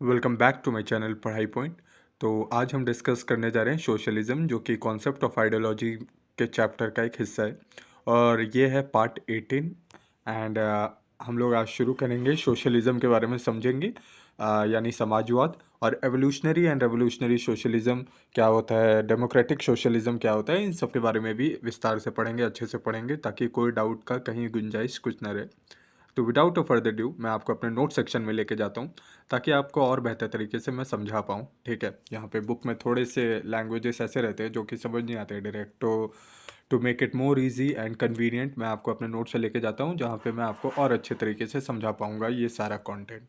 Welcome back to my channel पढ़ाई point. तो आज हम डिस्कस करने जा रहे हैं सोशलिज्म, जो कि कॉन्सेप्ट ऑफ आइडियोलॉजी के चैप्टर का एक हिस्सा है और ये है पार्ट 18। एंड हम लोग आज शुरू करेंगे, सोशलिज्म के बारे में समझेंगे, यानी समाजवाद। और एवोल्यूशनरी एंड रेवोल्यूशनरी सोशलिज्म क्या होता है, डेमोक्रेटिक सोशलिज्म क्या होता है, इन सब के बारे में भी विस्तार से पढ़ेंगे, अच्छे से पढ़ेंगे, ताकि कोई डाउट का कहीं गुंजाइश कुछ न रहे। तो विदाउट अ फर्दर ड्यू मैं आपको अपने नोट सेक्शन में लेके जाता हूँ, ताकि आपको और बेहतर तरीके से मैं समझा पाऊँ। ठीक है, यहाँ पे बुक में थोड़े से लैंग्वेजेस ऐसे रहते हैं जो कि समझ नहीं आते डायरेक्ट, तो to make it more easy and convenient मैं आपको अपने नोट से लेके जाता हूँ, जहाँ पे मैं आपको और अच्छे तरीके से समझा पाऊँगा ये सारा कॉन्टेंट।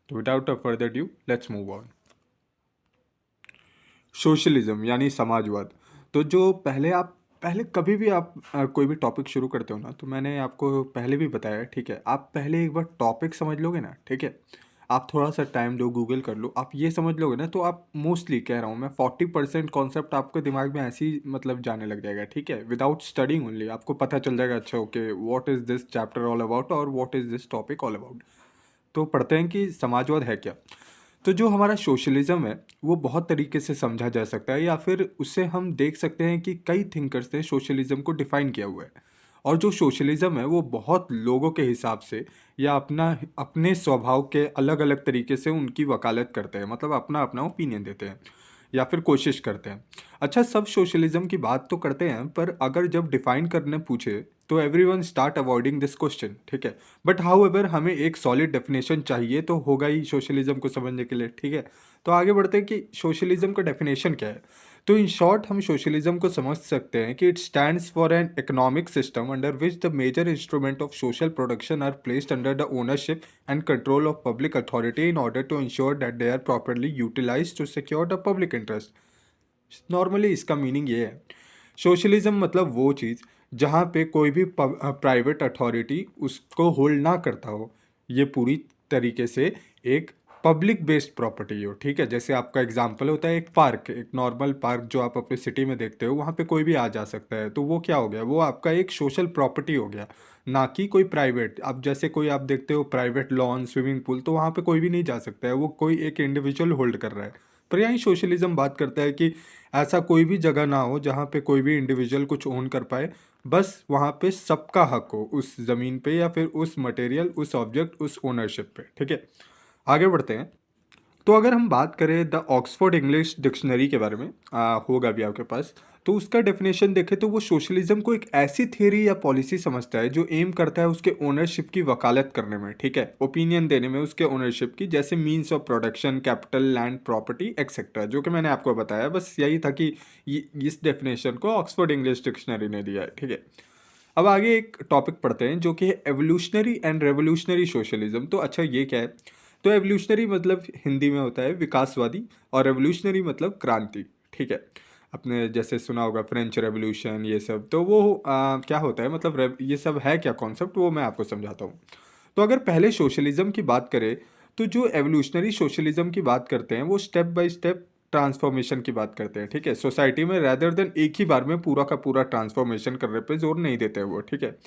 तो without a further due let's move on. Socialism यानी समाजवाद। तो जो पहले कभी भी आप कोई भी टॉपिक शुरू करते हो ना, तो मैंने आपको पहले भी बताया, ठीक है, आप पहले एक बार टॉपिक समझ लोगे ना, ठीक है, आप थोड़ा सा टाइम लो, गूगल कर लो, आप ये समझ लोगे ना, तो आप मोस्टली कह रहा हूँ मैं 40% कॉन्सेप्ट आपके दिमाग में ऐसे ही मतलब जाने लग जाएगा। ठीक है, विदाउट स्टडिंग ओनली आपको पता चल जाएगा, अच्छा okay what is this chapter all about और what is this topic all about. तो पढ़ते हैं कि समाजवाद है क्या। तो जो हमारा सोशलिज्म है वो बहुत तरीके से समझा जा सकता है, या फिर उससे हम देख सकते हैं कि कई थिंकर्स ने सोशलिज्म को डिफाइन किया हुआ है। और जो सोशलिज्म है वो बहुत लोगों के हिसाब से या अपने स्वभाव के अलग अलग तरीके से उनकी वकालत करते हैं, मतलब अपना अपना ओपिनियन देते हैं या फिर कोशिश करते हैं। अच्छा, सब सोशलिज्म की बात तो करते हैं, पर अगर जब डिफाइन करने पूछे तो everyone start avoiding this question. ठीक है, बट हाउ एवर हमें एक सॉलिड डेफिनेशन चाहिए तो होगा ही सोशलिज्म को समझने के लिए। ठीक है, तो आगे बढ़ते हैं कि सोशलिज्म का डेफिनेशन क्या है। तो इन शॉर्ट हम सोशलिज्म को समझ सकते हैं कि it stands for an economic system under which the major instrument of social production are placed under the ownership and control of public authority in order to ensure that they are properly utilise to secure the public interest. Normally इसका meaning ये है, socialism मतलब वो चीज़ जहाँ पे कोई भी private authority उसको होल्ड ना करता हो, ये पूरी तरीके से एक पब्लिक बेस्ड प्रॉपर्टी हो। ठीक है, जैसे आपका एग्जांपल होता है एक पार्क, एक नॉर्मल पार्क जो आप अपने सिटी में देखते हो, वहाँ पे कोई भी आ जा सकता है, तो वो क्या हो गया, वो आपका एक सोशल प्रॉपर्टी हो गया, ना कि कोई प्राइवेट। अब जैसे कोई आप देखते हो प्राइवेट लॉन, स्विमिंग पूल, तो वहाँ पे कोई भी नहीं जा सकता है, वो कोई एक इंडिविजुअल होल्ड कर रहा है। पर यहीं सोशलिज्म बात करता है कि ऐसा कोई भी जगह ना हो जहाँ पे कोई भी इंडिविजुअल कुछ ओन कर पाए, बस वहाँ पे सबका हक हो उस ज़मीन पे या फिर उस मटेरियल, उस ऑब्जेक्ट, उस ओनरशिप पे। ठीक है, आगे बढ़ते हैं। तो अगर हम बात करें द ऑक्सफोर्ड इंग्लिश डिक्शनरी के बारे में, होगा भी आपके पास, तो उसका डेफिनेशन देखें तो वो सोशलिज्म को एक ऐसी थियरी या पॉलिसी समझता है जो एम करता है उसके ओनरशिप की वकालत करने में, ठीक है, ओपिनियन देने में उसके ओनरशिप की, जैसे means of production, capital, land, property etcetera, जो कि मैंने आपको बताया। बस यही था कि इस डेफिनेशन को ऑक्सफोर्ड इंग्लिश डिक्शनरी ने दिया है। ठीक है, अब आगे एक टॉपिक पढ़ते हैं जो कि है एवोल्यूशनरी एंड रेवोल्यूशनरी सोशलिज्म। तो अच्छा, ये क्या है। तो एवोल्यूशनरी मतलब हिंदी में होता है विकासवादी, और रेवोल्यूशनरी मतलब क्रांति। ठीक है, आपने जैसे सुना होगा फ्रेंच रेवोल्यूशन, ये सब, तो वो क्या होता है, मतलब ये सब है क्या कॉन्सेप्ट, वो मैं आपको समझाता हूँ। तो अगर पहले सोशलिज्म की बात करें, तो जो एवोल्यूशनरी सोशलिज्म की बात करते हैं वो स्टेप बाय स्टेप ट्रांसफॉर्मेशन की बात करते हैं। ठीक है, सोसाइटी में रैदर देन एक ही बार में पूरा का पूरा ट्रांसफॉर्मेशन करने पे जोर नहीं देते हैं वो। ठीक है,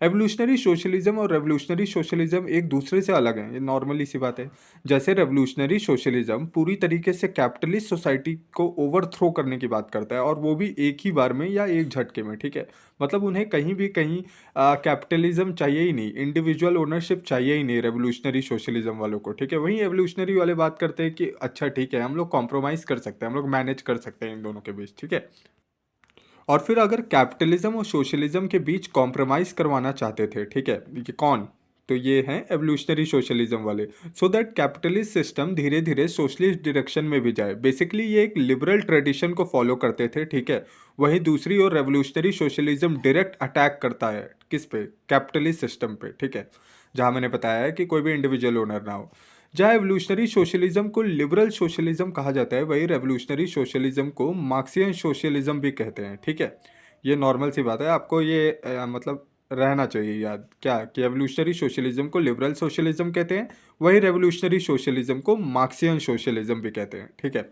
एवोल्यूशनरी सोशलिज्म और रेवोल्यूशनरी सोशलिज्म एक दूसरे से अलग हैं, ये नॉर्मली सी बात है। जैसे रेवोल्यूशनरी सोशलिज्म पूरी तरीके से कैपिटलिस्ट सोसाइटी को ओवरथ्रो करने की बात करता है, और वो भी एक ही बार में या एक झटके में। ठीक है, मतलब उन्हें कहीं भी कहीं कैपिटलिज्म चाहिए ही नहीं, इंडिविजुअल ओनरशिप चाहिए ही नहीं रेवोल्यूशनरी सोशलिज्म वालों को। ठीक है, वहीं एवोल्यूशनरी वाले बात करते हैं कि अच्छा ठीक है, हम लोग कॉम्प्रोमाइज़ कर सकते हैं, हम लोग मैनेज कर सकते हैं इन दोनों के बीच। ठीक है, और फिर अगर कैपिटलिज्म और सोशलिज्म के बीच कॉम्प्रोमाइज़ करवाना चाहते थे, ठीक है, ये कौन, तो ये हैं एवोल्यूशनरी सोशलिज्म वाले, सो दैट कैपिटलिस्ट सिस्टम धीरे धीरे सोशलिस्ट डायरेक्शन में भी जाए। बेसिकली ये एक लिबरल ट्रेडिशन को फॉलो करते थे। ठीक है, वहीं दूसरी ओर रेवोल्यूशनरी सोशलिज्म डायरेक्ट अटैक करता है किस पे, कैपिटलिस्ट सिस्टम पे। ठीक है, जहाँ मैंने बताया है कि कोई भी इंडिविजुअल ओनर ना हो। जहाँ एवोल्यूशनरी सोशलिज्म को लिबरल सोशलिज्म कहा जाता है, वही रेवोल्यूशनरी सोशलिज्म को मार्क्सियन सोशलिज्म भी कहते हैं। ठीक है, ये नॉर्मल सी बात है, आपको ये मतलब रहना चाहिए याद, क्या कि एवोल्यूशनरी सोशलिज्म को लिबरल सोशलिज्म कहते हैं, वही रेवोल्यूशनरी सोशलिज्म को मार्क्सियन सोशलिज्म भी कहते हैं। ठीक है,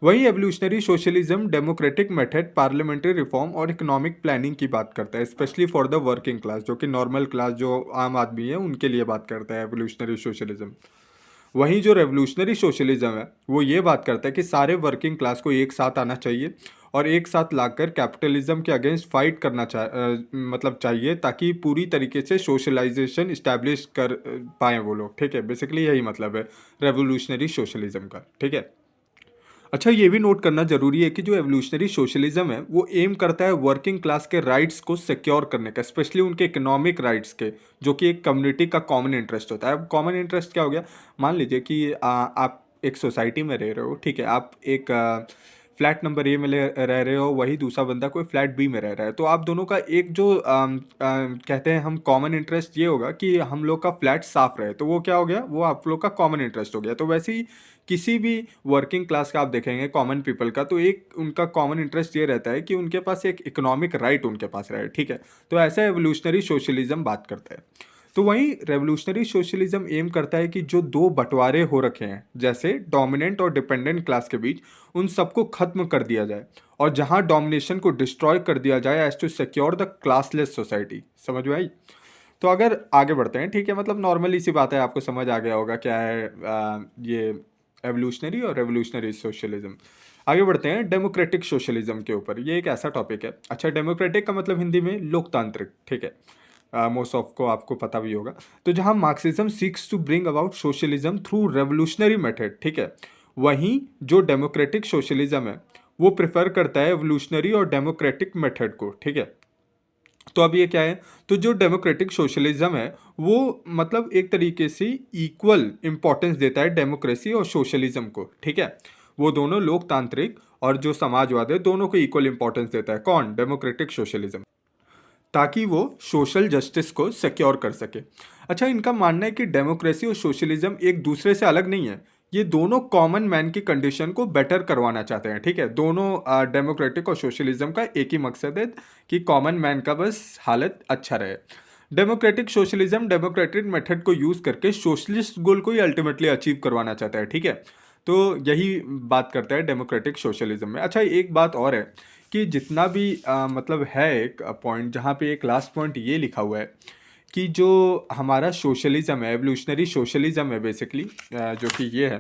वही evolutionary socialism democratic method, parliamentary reform और इकोनॉमिक प्लानिंग की बात करता है, specially for the working class, जो कि नॉर्मल क्लास जो आम आदमी है उनके लिए बात करता है एवोल्यूशनरी सोशलिज्म। वहीं जो रेवोल्यूशनरी सोशलिज्म है वो ये बात करता है कि सारे वर्किंग क्लास को एक साथ आना चाहिए और एक साथ लाकर कैपिटलिज्म के अगेंस्ट फाइट करना मतलब चाहिए, ताकि पूरी तरीके से सोशलाइजेशन इस्टेब्लिश कर पाएँ वो लोग, ठीक है। बेसिकली यही मतलब है रेवोल्यूशनरी सोशलिज्म का, ठीक है। अच्छा, ये भी नोट करना जरूरी है कि जो एवोल्यूशनरी सोशलिज्म है वो एम करता है वर्किंग क्लास के राइट्स को सिक्योर करने का, स्पेशली उनके इकोनॉमिक राइट्स के, जो कि एक कम्युनिटी का कॉमन इंटरेस्ट होता है। अब कॉमन इंटरेस्ट क्या हो गया? मान लीजिए कि आप एक सोसाइटी में रह रहे हो, ठीक है। आप एक फ्लैट नंबर ए में रह रहे हो, वही दूसरा बंदा कोई फ्लैट बी में रह रहा है, तो आप दोनों का एक जो कहते हैं हम कॉमन इंटरेस्ट ये होगा कि हम लोग का फ्लैट साफ रहे, तो वो क्या हो गया? वो आप लोग का कॉमन इंटरेस्ट हो गया। तो वैसे ही किसी भी वर्किंग क्लास का आप देखेंगे, कॉमन पीपल का, तो एक उनका कॉमन इंटरेस्ट ये रहता है कि उनके पास एक इकोनॉमिक राइट उनके पास रहे, ठीक है। तो ऐसा एवोल्यूशनरी सोशलिज्म बात करता है। तो वहीं रेवोल्यूशनरी सोशलिज्म एम करता है कि जो दो बंटवारे हो रखे हैं, जैसे डोमिनेंट और डिपेंडेंट क्लास के बीच, उन सबको खत्म कर दिया जाए और जहां डोमिनेशन को डिस्ट्रॉय कर दिया जाए as to secure the classless society. समझ में आई? तो अगर आगे बढ़ते हैं, ठीक है, मतलब नॉर्मली सी बात है, आपको समझ आ गया होगा क्या है ये एवोल्यूशनरी और रेवोल्यूशनरी सोशलिज्म। आगे बढ़ते हैं डेमोक्रेटिक सोशलिज्म के ऊपर। ये एक ऐसा टॉपिक है। अच्छा, डेमोक्रेटिक का मतलब हिंदी में लोकतांत्रिक, ठीक है। मोस्ट ऑफ को आपको पता भी होगा। तो जहां Marxism seeks to bring about socialism through revolutionary method, ठीक है, वहीं जो डेमोक्रेटिक सोशलिज्म है वो प्रेफर करता है एवोल्यूशनरी और डेमोक्रेटिक मेथड को, ठीक है। तो अब ये क्या है? तो जो डेमोक्रेटिक सोशलिज्म है वो मतलब एक तरीके से इक्वल इंपॉर्टेंस देता है डेमोक्रेसी और सोशलिज्म को, ठीक है। वो दोनों लोकतांत्रिक और जो समाजवाद है दोनों को इक्वल इंपॉर्टेंस देता है। कौन? डेमोक्रेटिक सोशलिज्म, ताकि वो सोशल जस्टिस को सिक्योर कर सके। अच्छा, इनका मानना है कि डेमोक्रेसी और सोशलिज्म एक दूसरे से अलग नहीं है, ये दोनों कॉमन मैन की कंडीशन को बेटर करवाना चाहते हैं, ठीक है। दोनों डेमोक्रेटिक और सोशलिज्म का एक ही मकसद है कि कॉमन मैन का बस हालत अच्छा रहे। डेमोक्रेटिक सोशलिज्म डेमोक्रेटिक मेथड को यूज करके सोशलिस्ट गोल को ही अल्टीमेटली अचीव करवाना चाहता है, ठीक है। तो यही बात करता है डेमोक्रेटिक सोशलिज्म में। अच्छा, एक बात और है कि जितना भी मतलब है एक पॉइंट जहाँ पे एक लास्ट पॉइंट ये लिखा हुआ है कि जो हमारा सोशलिज्म है, एवोल्यूशनरी सोशलिज्म है बेसिकली, जो कि ये है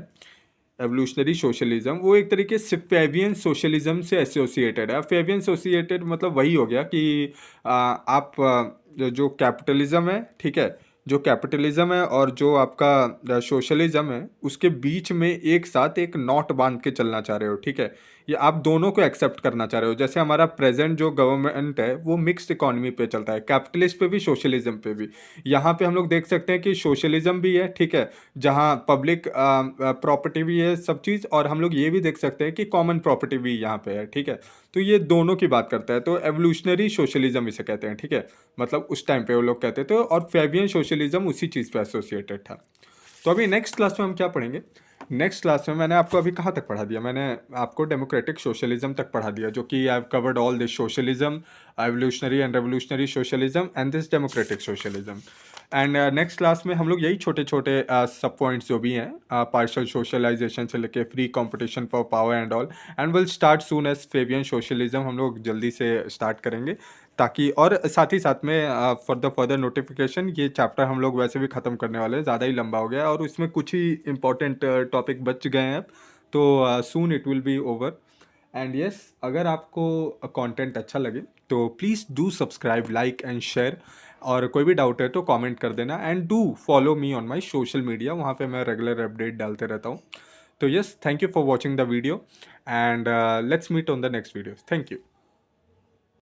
एवोल्यूशनरी सोशलिज्म, वो एक तरीके से फेबियन सोशलिज्म से एसोसिएटेड है। फेबियन एसोसिएटेड मतलब वही हो गया कि आप जो कैपिटलिज्म है, ठीक है, जो कैपिटलिज्म है और जो आपका सोशलिज्म है उसके बीच में एक साथ एक नॉट बांध के चलना चाह रहे हो, ठीक है। ये आप दोनों को एक्सेप्ट करना चाह रहे हो। जैसे हमारा प्रेजेंट जो गवर्नमेंट है वो मिक्स्ड इकोनॉमी पे चलता है, कैपिटलिस्ट पे भी सोशलिज्म पे भी। यहाँ पे हम लोग देख सकते हैं कि सोशलिज्म भी है, ठीक है, जहाँ पब्लिक प्रॉपर्टी भी है सब चीज़, और हम लोग ये भी देख सकते हैं कि कॉमन प्रॉपर्टी भी यहाँ पे है, ठीक है। तो ये दोनों की बात करता है, तो एवोल्यूशनरी सोशलिज्म इसे कहते हैं, ठीक है। मतलब उस टाइम पे वो लोग कहते थे, और फेबियन सोशलिज्म उसी चीज़ पे एसोसिएटेड था। तो अभी नेक्स्ट क्लास में हम क्या पढ़ेंगे? नेक्स्ट क्लास में मैंने आपको अभी कहाँ तक पढ़ा दिया? मैंने आपको डेमोक्रेटिक सोशलिज्म तक पढ़ा दिया, जो कि I have covered all this socialism, evolutionary and revolutionary socialism and this democratic socialism. And next class में हम लोग यही छोटे छोटे सब पॉइंट्स जो भी हैं, पार्शियल सोशलाइजेशन से लेके free competition for power and all, and will start soon as Fabian socialism, हम लोग जल्दी से स्टार्ट करेंगे, ताकि और साथ ही साथ में फॉर द फर्दर नोटिफिकेशन ये चैप्टर हम लोग वैसे भी ख़त्म करने वाले हैं, ज़्यादा ही लंबा हो गया है और उसमें कुछ ही इंपॉर्टेंट टॉपिक बच गए हैं अब। तो soon it will be over. And yes, अगर आपको कंटेंट अच्छा लगे तो please do subscribe, like and share, और कोई भी डाउट है तो कमेंट कर देना, and do follow me on my social media, वहाँ पे मैं रेगुलर अपडेट डालते रहता हूँ। तो yes, thank you for watching the video, and let's meet on the next video. Thank you.